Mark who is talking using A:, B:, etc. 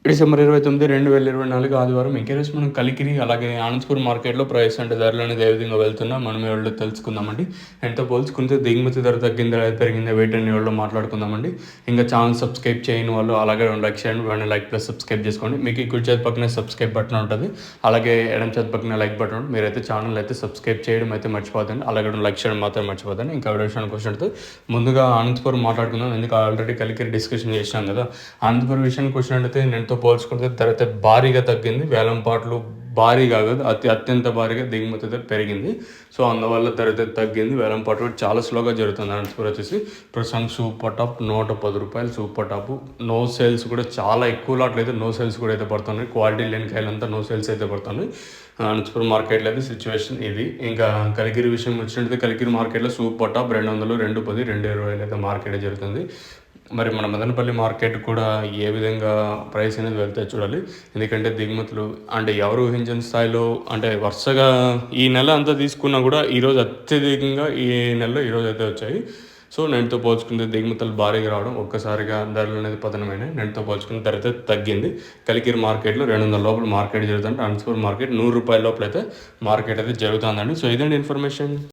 A: December 29, 2024 ఆదివారం in case మనం కలికిరి అలాగే ఆనంద్పూర్ మార్కెట్లో ప్రైస్ అంటే ధరలు అనేది ఏ విధంగా వెళ్తున్నా మనం ఎవరిలో తెలుసుకుందామండి. ఎంతో పోల్చుకుంటే దిగుమతి ధర తగ్గిందా పెరిగిందా వీటిని ఎవరిలో మాట్లాడుకుందామండి. ఇంకా ఛానల్ సబ్స్క్రైబ్ చేయని వాళ్ళు అలాగే లైక్ చేయండి, వెంటనే లైక్ ప్లస్ సబ్స్క్రైబ్ చేసుకోండి. మీకు ఈ కుడి చేతి పక్కనే సబ్స్క్రైబ్ బటన్ ఉంటుంది, అలాగే ఎడమ చేతి పక్కన లైక్ బటన్ ఉంటుంది. మీరైతే ఛానల్ అయితే సబ్స్క్రైబ్ చేయడం అయితే మర్చిపోదండి, అలాగే లైక్ చేయడం మాత్రం మర్చిపోదండి. ఇంకా విషయానికి వచ్చినట్టు ముందుగా ఆనంద్పూర్ మాట్లాడుకుందాం, ఎందుకు ఆల్రెడీ కలికిరి డిస్కషన్ చేసినాం కదా. ఆనంద్పూర్ విషయానికి వచ్చినట్టయితే నేను పోల్చుకుంటే ధర అయితే భారీగా తగ్గింది. వేలం పాటలు భారీగా కాదు, అత్యంత భారీగా దిగుమతి అయితే పెరిగింది. సో అందువల్ల ధర అయితే తగ్గింది. వేలం పాటలు చాలా స్లోగా జరుగుతుంది. అనంతపురం వచ్చేసి ప్రస్తుతం super top ₹110 super top. No sales కూడా చాలా ఎక్కువ లాట్లు అయితే నో సేల్స్ కూడా అయితే పడుతున్నాయి. క్వాలిటీ లేని కాయలంతా నో సేల్స్ అయితే పడుతున్నాయి. అనంతపురం మార్కెట్లో అయితే సిచ్యువేషన్ ఇది. ఇంకా కలికిరి విషయం వచ్చినట్టయితే కలికిరి మార్కెట్లో సూపర్ టాప్ 200, 210, 220 అయితే మార్కెట్ జరుగుతుంది. మరి మన మదనపల్లి మార్కెట్ కూడా ఏ విధంగా ప్రైస్ అనేది వెళ్తే చూడాలి. ఎందుకంటే దిగుమతులు అంటే ఎవరు ఊహించిన స్థాయిలో అంటే వరుసగా ఈ నెల అంతా తీసుకున్నా కూడా ఈరోజు అత్యధికంగా ఈ నెలలో ఈరోజు అయితే వచ్చాయి. సో నేటితో పోల్చుకుంటే దిగుమతులు భారీగా రావడం ఒక్కసారిగా ధరలు అనేది పతనమైనాయి. నేటితో పోల్చుకున్న ధర అయితే తగ్గింది. కలికిరి మార్కెట్లో 200 లోపల మార్కెట్ జరుగుతుంది. అనంతపురం మార్కెట్ ₹100 లోపల అయితే మార్కెట్ అయితే జరుగుతుందండి. సో ఇదండి ఇన్ఫర్మేషన్.